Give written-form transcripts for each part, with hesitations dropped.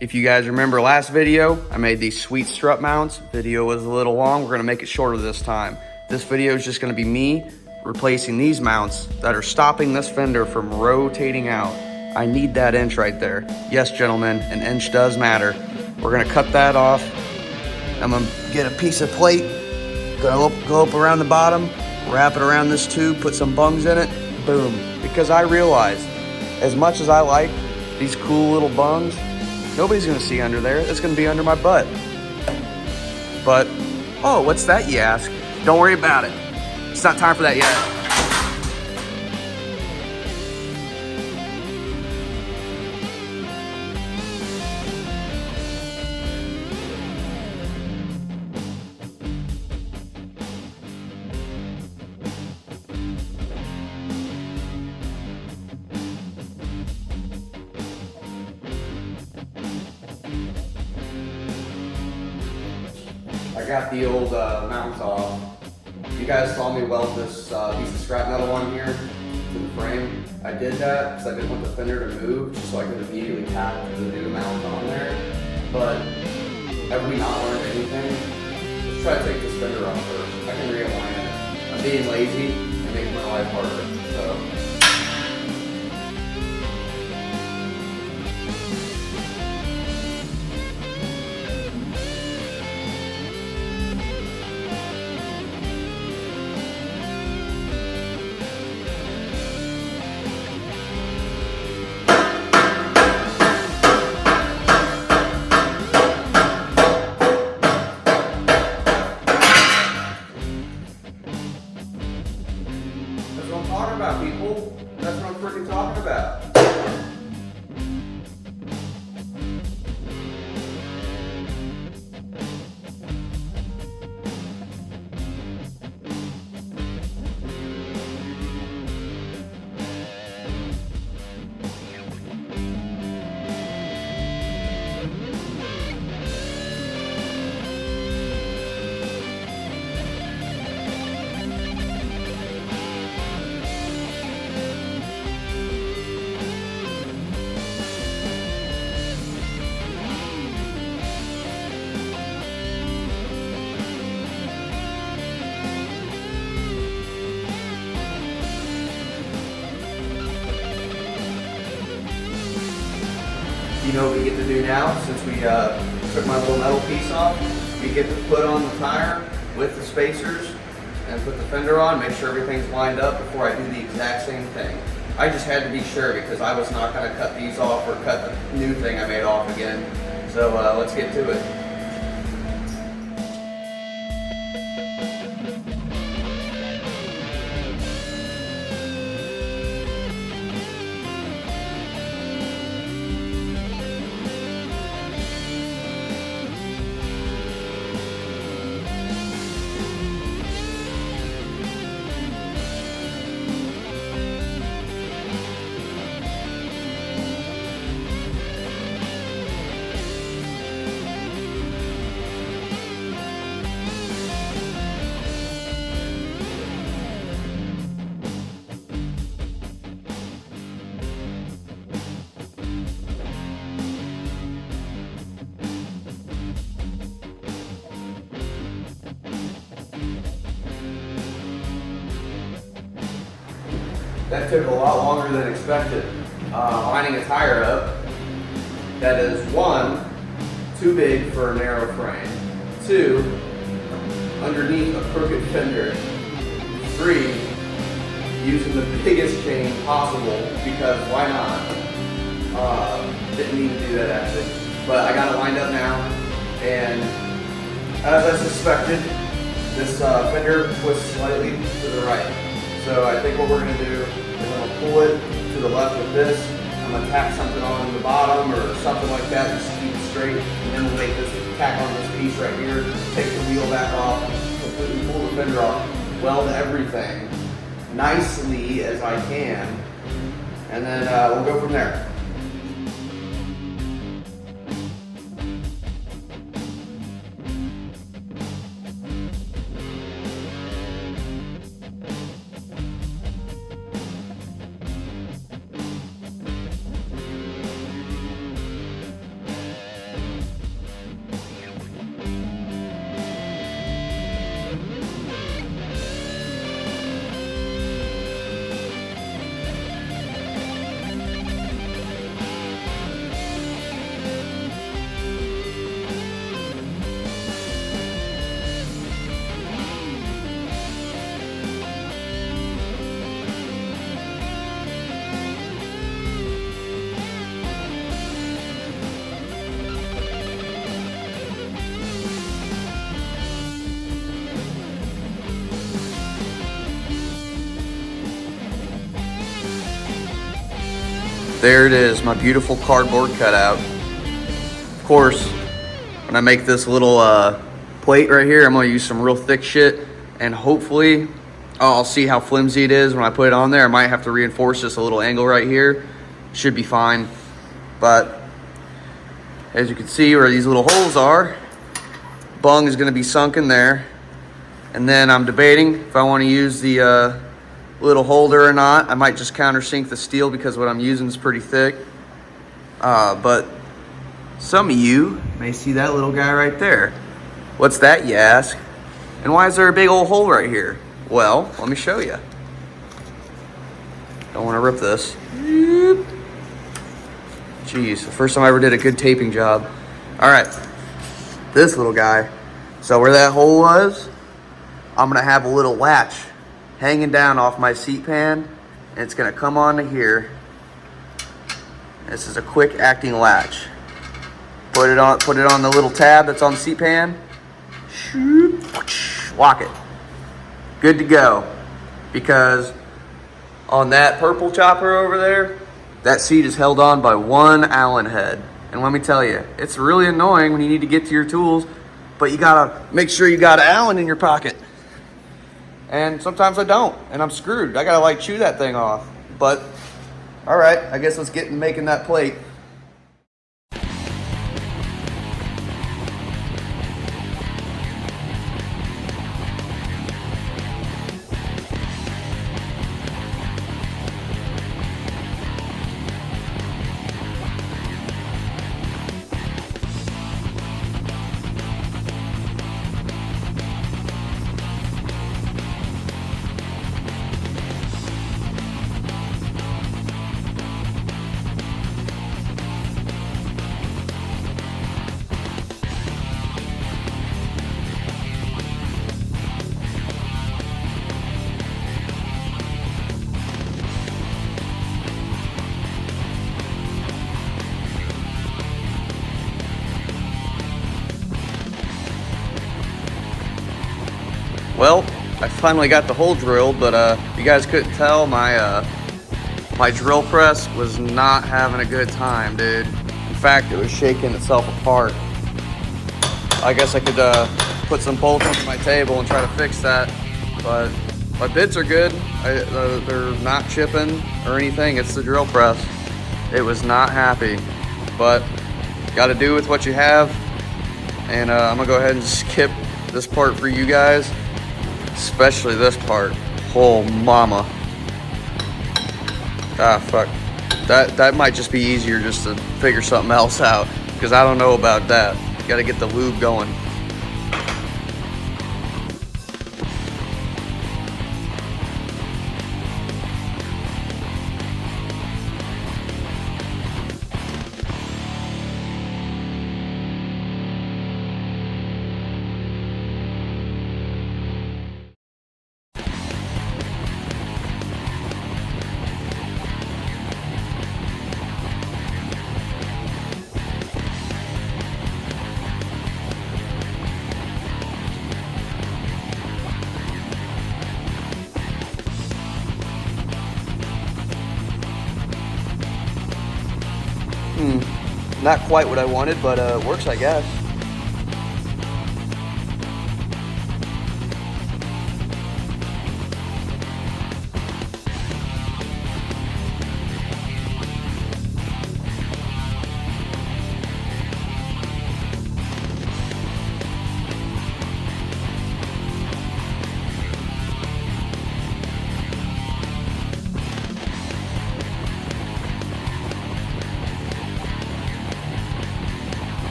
If you guys remember last video, I made these sweet strut mounts. Video was a little long. We're gonna make it shorter this time. This video is just gonna be me replacing these mounts that are stopping this fender from rotating out. I need that inch right there. Yes, gentlemen, an inch does matter. We're gonna cut that off. I'm gonna get a piece of plate, go up around the bottom, wrap it around this tube, put some bungs in it, boom. Because I realized, as much as I like these cool little bungs, nobody's gonna see under there. It's gonna be under my butt. But, oh, what's that, you ask? Don't worry about it. It's not time for that yet. I got the old mounts off. You guys saw me weld this piece of scrap metal on here to the frame. I did that because I didn't want the fender to move, just so I could immediately tap the new mount on there. But have we not learned anything? Let's try to take this fender off first. I can realign it. I'm being lazy and making my life harder. So. That's what I'm talking about, people. That's what I'm freaking talking about. You know what we get to do now, since we took my little metal piece off? We get to put on the tire with the spacers and put the fender on, make sure everything's lined up before I do the exact same thing. I just had to be sure because I was not going to cut these off or cut the new thing I made off again. So let's get to it. That took a lot longer than expected. Lining a tire up that is, one, too big for a narrow frame, two, underneath a crooked fender, three, using the biggest chain possible because why not? Didn't mean to do that actually, but I got it lined up now, and as I suspected, this fender twists slightly to the right. So I think what we're going to do is I'm going to pull it to the left with this. I'm going to tack something on the bottom or something like that just to keep it straight. And then we'll make this tack on this piece right here, take the wheel back off, completely pull the fender off, weld everything nicely as I can, and then we'll go from there. There it is, my beautiful cardboard cutout. Of course, when I make this little plate right here, I'm gonna use some real thick shit, and hopefully I'll see how flimsy it is when I put it on there. I might have to reinforce this a little angle right here. Should be fine. But as you can see where these little holes are, bung is gonna be sunk in there. And then I'm debating if I wanna use the little holder or not. I might just countersink the steel because what I'm using is pretty thick. But some of you may see that little guy right there. What's that, you ask? And why is there a big old hole right here? Well, let me show you. Don't want to rip this. Jeez, the first time I ever did a good taping job. All right, this little guy. So where that hole was, I'm gonna have a little latch hanging down off my seat pan, and it's gonna come onto here. This is a quick acting latch. Put it on the little tab that's on the seat pan. Lock it. Good to go. Because on that purple chopper over there, that seat is held on by one Allen head. And let me tell you, it's really annoying when you need to get to your tools, but you gotta make sure you got an Allen in your pocket. And sometimes I don't, and I'm screwed. I gotta like chew that thing off. But, all right, I guess let's get making that plate. Well, I finally got the hole drilled, but you guys couldn't tell, my drill press was not having a good time, dude. In fact, it was shaking itself apart. I guess I could put some bolts onto my table and try to fix that, but my bits are good. They're not chipping or anything. It's the drill press. It was not happy, but got to do with what you have. And I'm gonna go ahead and skip this part for you guys. Especially this part. Oh mama. Ah, fuck. That might just be easier just to figure something else out, because I don't know about that. Gotta get the lube going. Not quite what I wanted, but works, I guess.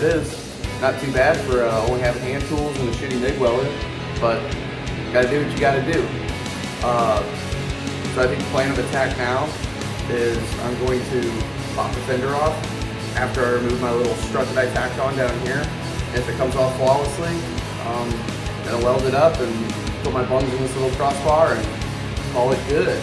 it is. Not too bad for only having hand tools and a shitty MIG welder, but you gotta do what you gotta do. So I think the plan of attack now is I'm going to pop the fender off after I remove my little strut that I tacked on down here. And if it comes off flawlessly, then I'll weld it up and put my bungs in this little crossbar and call it good.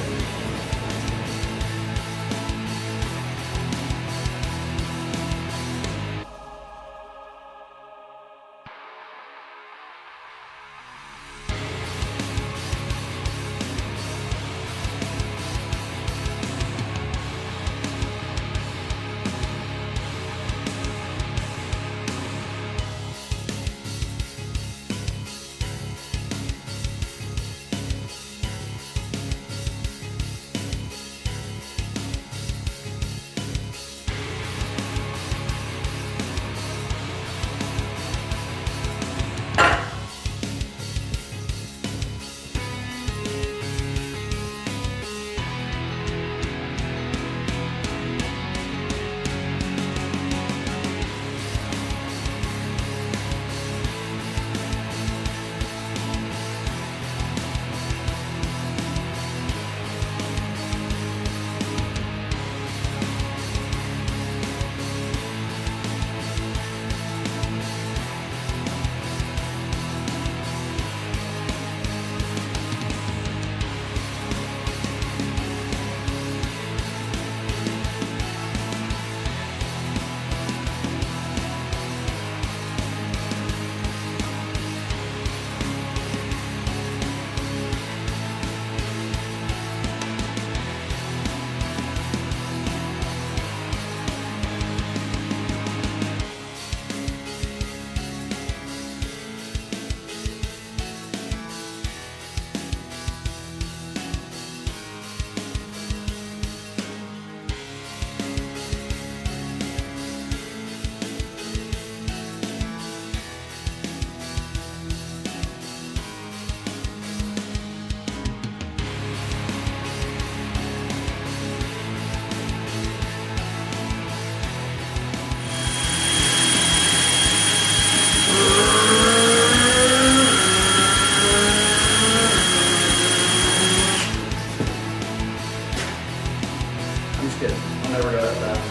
I'll never go that fast.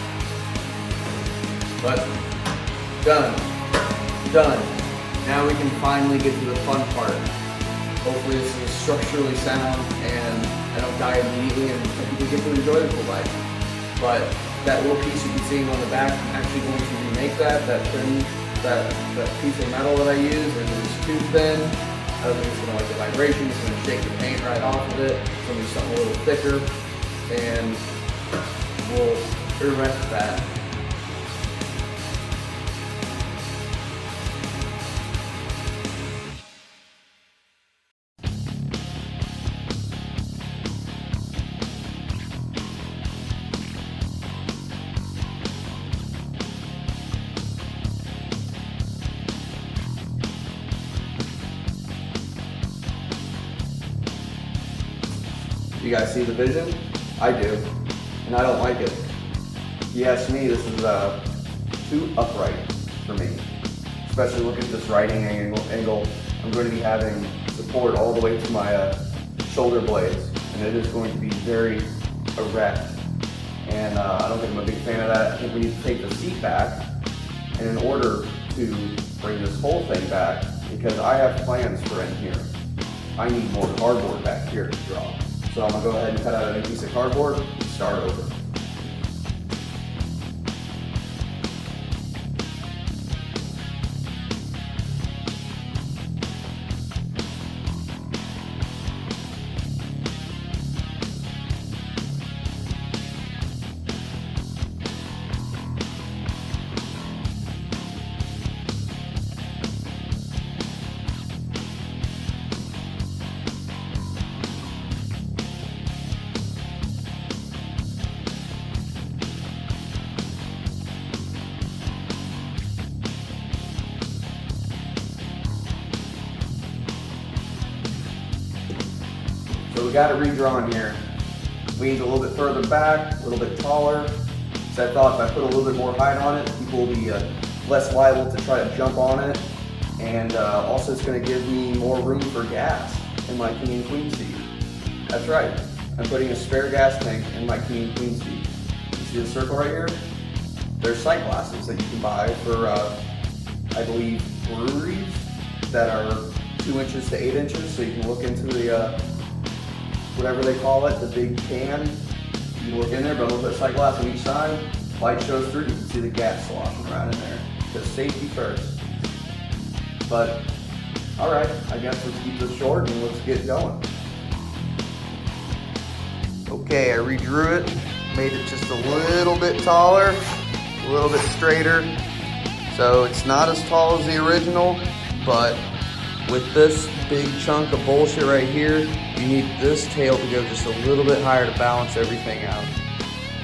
But done. Now we can finally get to the fun part. Hopefully this is structurally sound and I don't die immediately and people get to enjoy the cool bike. But that little piece you can see on the back, I'm actually going to remake that thin, that piece of metal that I use, and it's too thin. I don't think it's going to like the vibration, it's going to shake the paint right off of it. It's going to be something a little thicker, and we'll erect that. You guys see the vision? I do, and I don't like it. If you ask me, this is too upright for me. Especially look at this riding angle. I'm going to be having support all the way to my shoulder blades, and it is going to be very erect. And I don't think I'm a big fan of that. I think we need to take the seat back, and in order to bring this whole thing back, because I have plans for in here, I need more cardboard back here to draw. So I'm going to go ahead and cut out a new piece of cardboard and start over. So we got it redrawn here. Leans a little bit further back, a little bit taller. So I thought if I put a little bit more height on it, people will be less liable to try to jump on it, and also it's going to give me more room for gas in my King and Queen seat. That's right, I'm putting a spare gas tank in my King and Queen seat. You see the circle right here? There's sight glasses that you can buy for, I believe, breweries that are 2 inches to 8 inches, so you can look into the, whatever they call it, the big can. You can look in there, but with a sight glass on each side, light shows through, you can see the gas sloshing around in there. Because safety first. But, alright, I guess let's keep this short and let's get going. Okay, I redrew it, made it just a little bit taller, a little bit straighter. So it's not as tall as the original, but with this big chunk of bullshit right here, you need this tail to go just a little bit higher to balance everything out.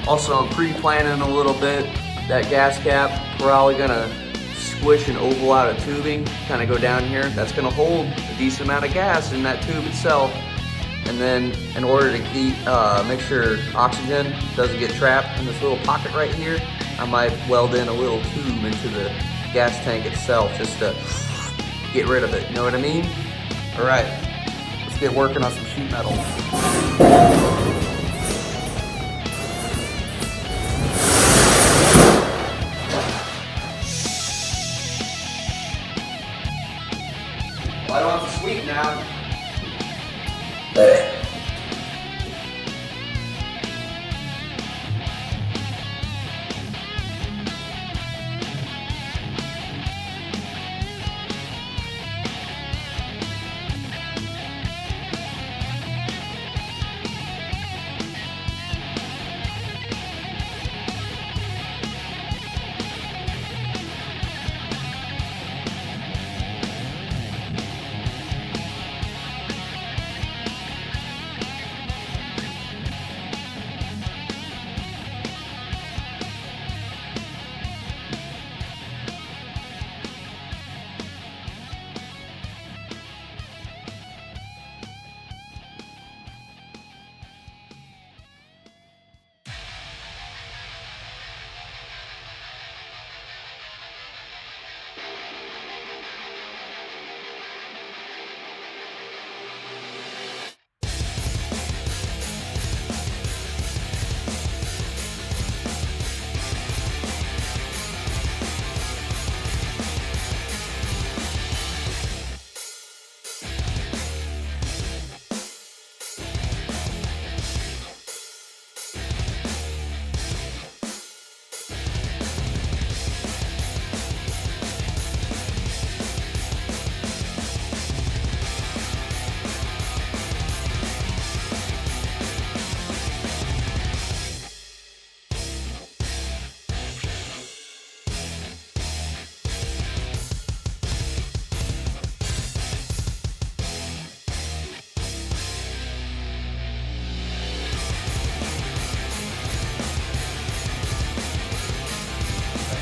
Also, I'm pre-planning a little bit. That gas cap, probably gonna squish an oval out of tubing, kind of go down here. That's gonna hold a decent amount of gas in that tube itself. And then in order to keep, make sure oxygen doesn't get trapped in this little pocket right here, I might weld in a little tube into the gas tank itself just to get rid of it, you know what I mean? All right, let's get working on some sheet metal. I don't have to sweep now.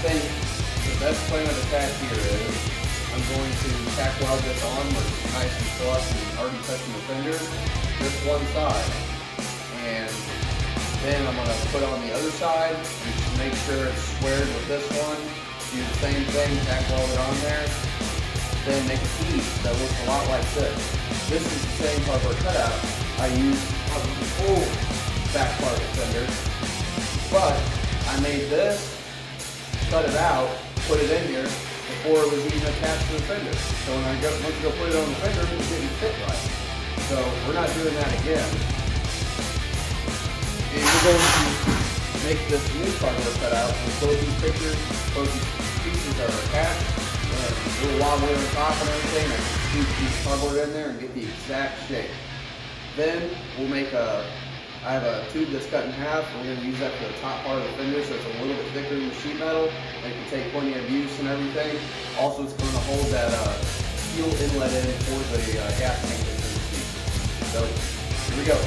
I think the best plan of attack here is I'm going to tack weld this on where it's nice and flush and already touching the fender, just one side. And then I'm going to put on the other side and just make sure it's squared with this one. Do the same thing, tack weld it on there. Then make a piece that looks a lot like this. This is the same cardboard cutout I used on the full back part of the fender. But I made this, cut it out, put it in here before it was even attached to the fender. So when I went to go put it on the fender, it didn't fit right. So we're not doing that again. And we're going to make this new cardboard cutout with both these pictures, both these pieces are attached, and a little wobbly on top and everything. I can scoop these cardboard in there and get the exact shape. Then we'll make I have a tube that's cut in half. We're going to use that for the top part of the fender so it's a little bit thicker than the sheet metal. It can take plenty of use and everything. Also, it's going to hold that fuel inlet in for the gas tank that's in the seat. So, here we go.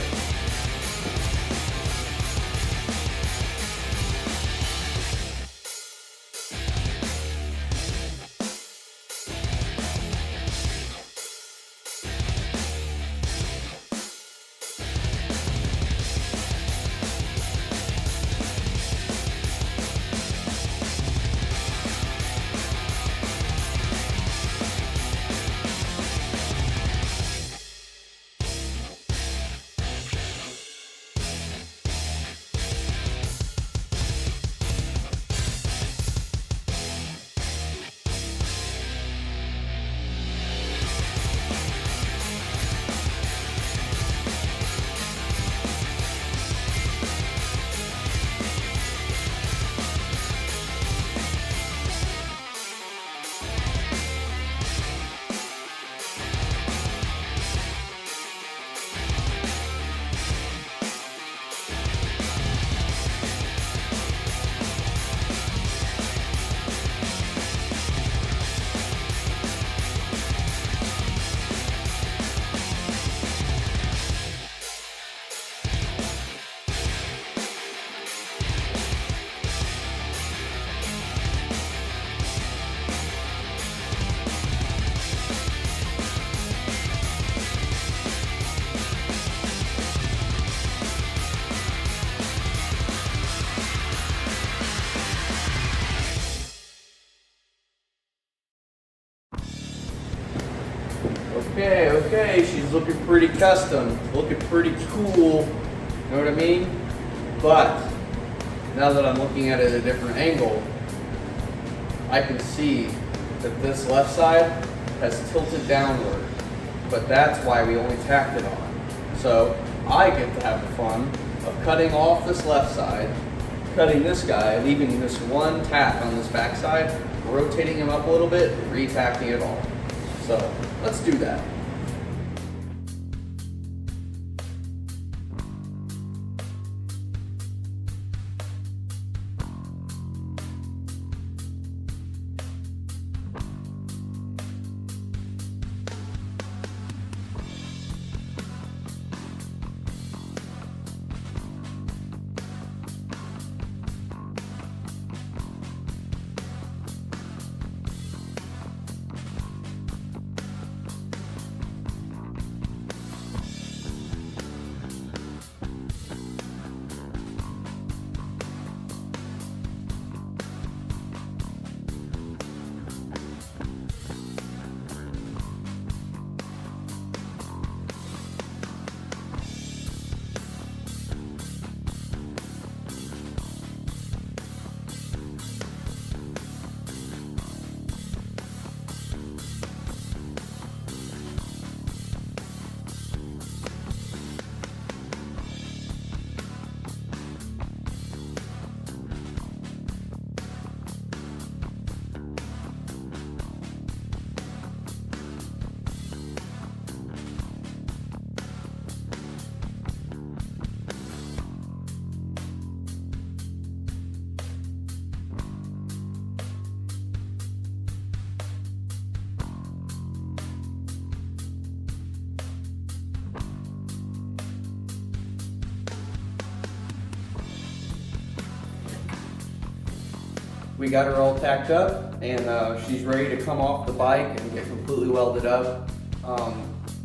Okay, she's looking pretty custom, looking pretty cool, you know what I mean? But now that I'm looking at it at a different angle, I can see that this left side has tilted downward, but that's why we only tacked it on. So I get to have the fun of cutting off this left side, cutting this guy, leaving this one tack on this back side, rotating him up a little bit, and re-tacking it all. So let's do that. We got her all tacked up, and she's ready to come off the bike and get completely welded up.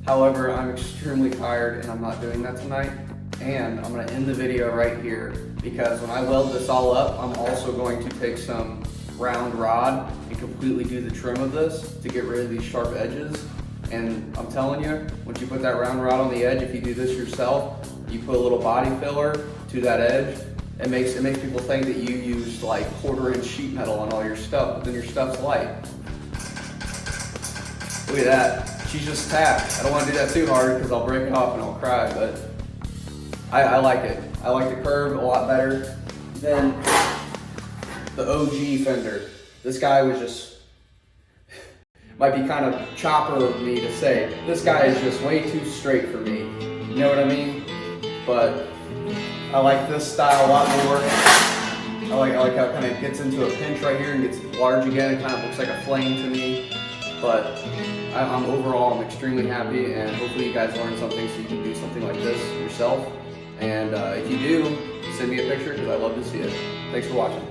However, I'm extremely tired and I'm not doing that tonight. And I'm gonna end the video right here because when I weld this all up, I'm also going to take some round rod and completely do the trim of this to get rid of these sharp edges. And I'm telling you, once you put that round rod on the edge, if you do this yourself, you put a little body filler to that edge, it makes people think that you used like 1/4-inch sheet metal on all your stuff, but then your stuff's light. Look at that. She's just tapped. I don't want to do that too hard because I'll break it off and I'll cry, but I like it. I like the curve a lot better than the OG Fender. This guy was just, might be kind of chopper of me to say, this guy is just way too straight for me. You know what I mean? But I like this style a lot more. I like how it kind of gets into a pinch right here and gets large again. It kind of looks like a flame to me. But overall, I'm extremely happy, and hopefully you guys learned something so you can do something like this yourself. And if you do, send me a picture because I'd love to see it. Thanks for watching.